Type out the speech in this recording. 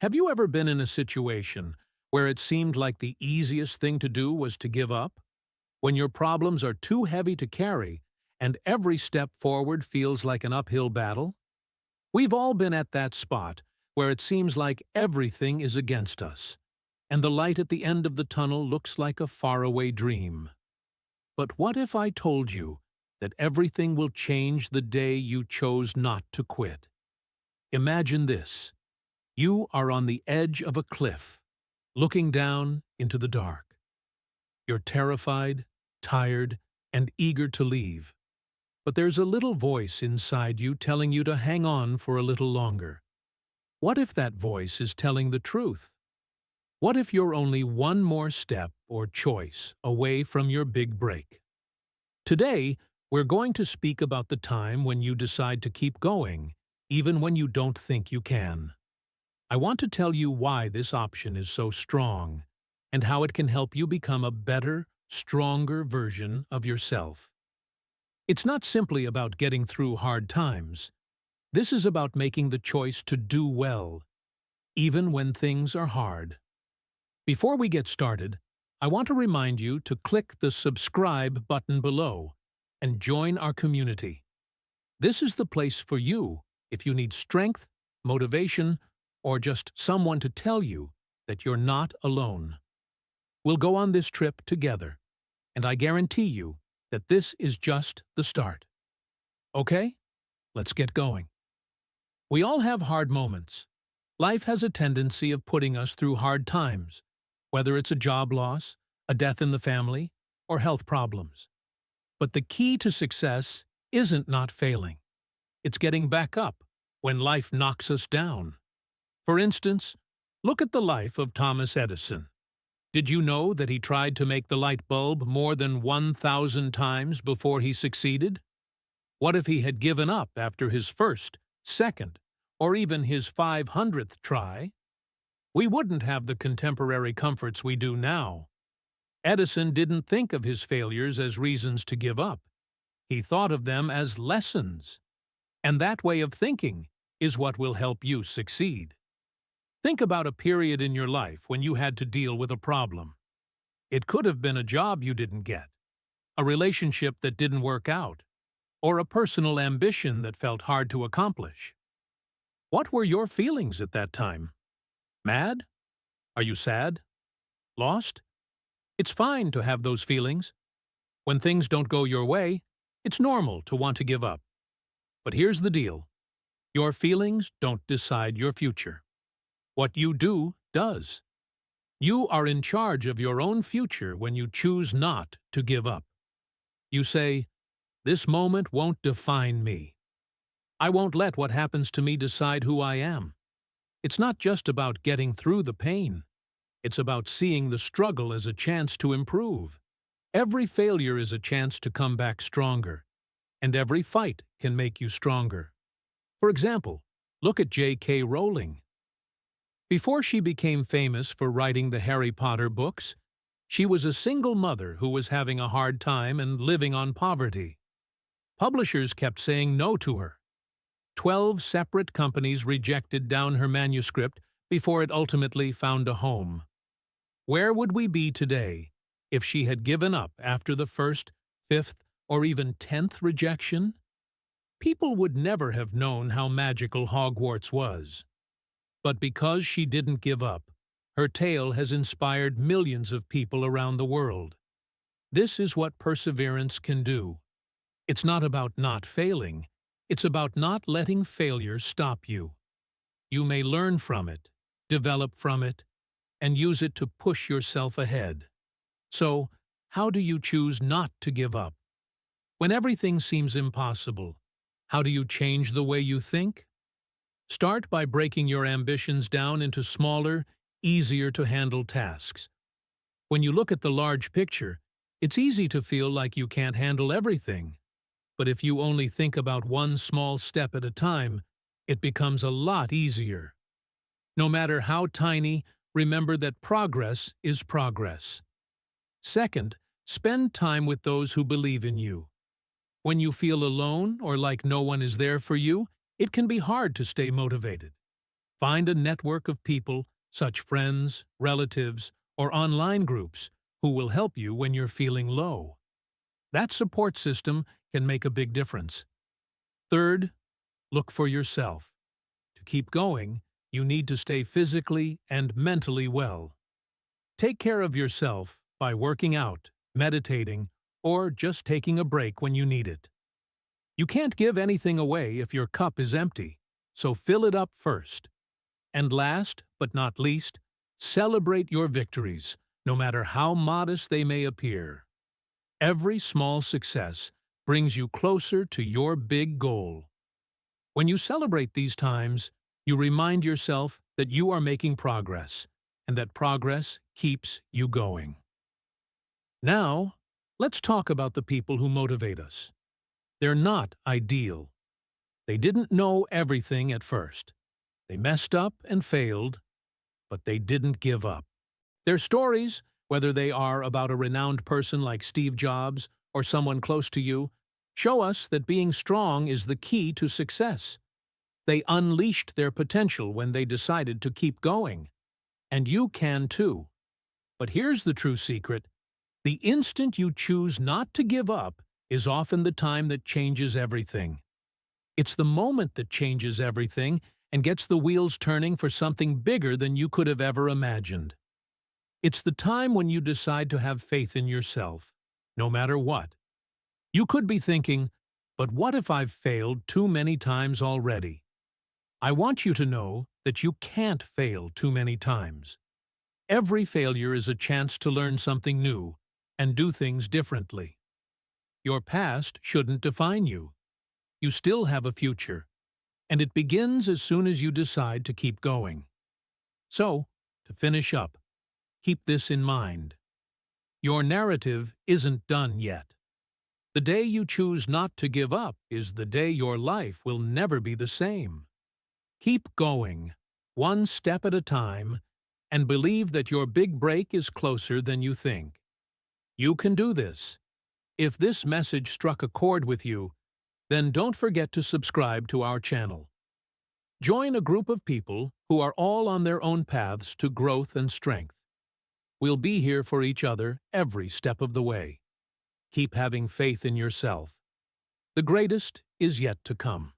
Have you ever been in a situation where it seemed like the easiest thing to do was to give up? When your problems are too heavy to carry and every step forward feels like an uphill battle? We've all been at that spot where it seems like everything is against us, and the light at the end of the tunnel looks like a faraway dream. But what if I told you that everything will change the day you chose not to quit? Imagine this. You are on the edge of a cliff, looking down into the dark. You're terrified, tired, and eager to leave. But there's a little voice inside you telling you to hang on for a little longer. What if that voice is telling the truth? What if you're only one more step or choice away from your big break? Today, we're going to speak about the time when you decide to keep going, even when you don't think you can. I want to tell you why this option is so strong and how it can help you become a better, stronger version of yourself. It's not simply about getting through hard times. This is about making the choice to do well, even when things are hard. Before we get started, I want to remind you to click the subscribe button below and join our community. This is the place for you if you need strength, motivation, or just someone to tell you that you're not alone. We'll go on this trip together, and I guarantee you that this is just the start. Okay? Let's get going. We all have hard moments. Life has a tendency of putting us through hard times, whether it's a job loss, a death in the family, or health problems. But the key to success isn't not failing. It's getting back up when life knocks us down. For instance, look at the life of Thomas Edison. Did you know that he tried to make the light bulb more than 1,000 times before he succeeded? What if he had given up after his first, second, or even his 500th try? We wouldn't have the contemporary comforts we do now. Edison didn't think of his failures as reasons to give up. He thought of them as lessons. And that way of thinking is what will help you succeed. Think about a period in your life when you had to deal with a problem. It could have been a job you didn't get, a relationship that didn't work out, or a personal ambition that felt hard to accomplish. What were your feelings at that time? Mad? Are you sad? Lost? It's fine to have those feelings. When things don't go your way, it's normal to want to give up. But here's the deal. Your feelings don't decide your future. What you do does. You are in charge of your own future when you choose not to give up. You say, "This moment won't define me. I won't let what happens to me decide who I am." It's not just about getting through the pain. It's about seeing the struggle as a chance to improve. Every failure is a chance to come back stronger, and every fight can make you stronger. For example, look at J.K. Rowling. Before she became famous for writing the Harry Potter books, she was a single mother who was having a hard time and living on poverty. Publishers kept saying no to her. 12 separate companies rejected down her manuscript before it ultimately found a home. Where would we be today if she had given up after the first, 5th, or even 10th rejection? People would never have known how magical Hogwarts was. But because she didn't give up, her tale has inspired millions of people around the world. This is what perseverance can do. It's not about not failing. It's about not letting failure stop you. You may learn from it, develop from it, and use it to push yourself ahead. So, how do you choose not to give up? When everything seems impossible, how do you change the way you think? Start by breaking your ambitions down into smaller, easier-to-handle tasks. When you look at the large picture, it's easy to feel like you can't handle everything. But if you only think about one small step at a time, it becomes a lot easier. No matter how tiny, remember that progress is progress. Second, spend time with those who believe in you. When you feel alone or like no one is there for you, it can be hard to stay motivated. Find a network of people, such friends, relatives, or online groups, who will help you when you're feeling low. That support system can make a big difference. Third, look for yourself. To keep going, you need to stay physically and mentally well. Take care of yourself by working out, meditating, or just taking a break when you need it. You can't give anything away if your cup is empty, so fill it up first. And last, but not least, celebrate your victories, no matter how modest they may appear. Every small success brings you closer to your big goal. When you celebrate these times, you remind yourself that you are making progress, and that progress keeps you going. Now, let's talk about the people who motivate us. They're not ideal. They didn't know everything at first. They messed up and failed, but they didn't give up. Their stories, whether they are about a renowned person like Steve Jobs or someone close to you, show us that being strong is the key to success. They unleashed their potential when they decided to keep going. And you can too. But here's the true secret. The instant you choose not to give up is often the time that changes everything. It's the moment that changes everything and gets the wheels turning for something bigger than you could have ever imagined. It's the time when you decide to have faith in yourself, no matter what. You could be thinking, but what if I've failed too many times already? I want you to know that you can't fail too many times. Every failure is a chance to learn something new and do things differently. Your past shouldn't define you. You still have a future, and it begins as soon as you decide to keep going. So, to finish up, keep this in mind. Your narrative isn't done yet. The day you choose not to give up is the day your life will never be the same. Keep going, one step at a time, and believe that your big break is closer than you think. You can do this. If this message struck a chord with you, then don't forget to subscribe to our channel. Join a group of people who are all on their own paths to growth and strength. We'll be here for each other every step of the way. Keep having faith in yourself. The greatest is yet to come.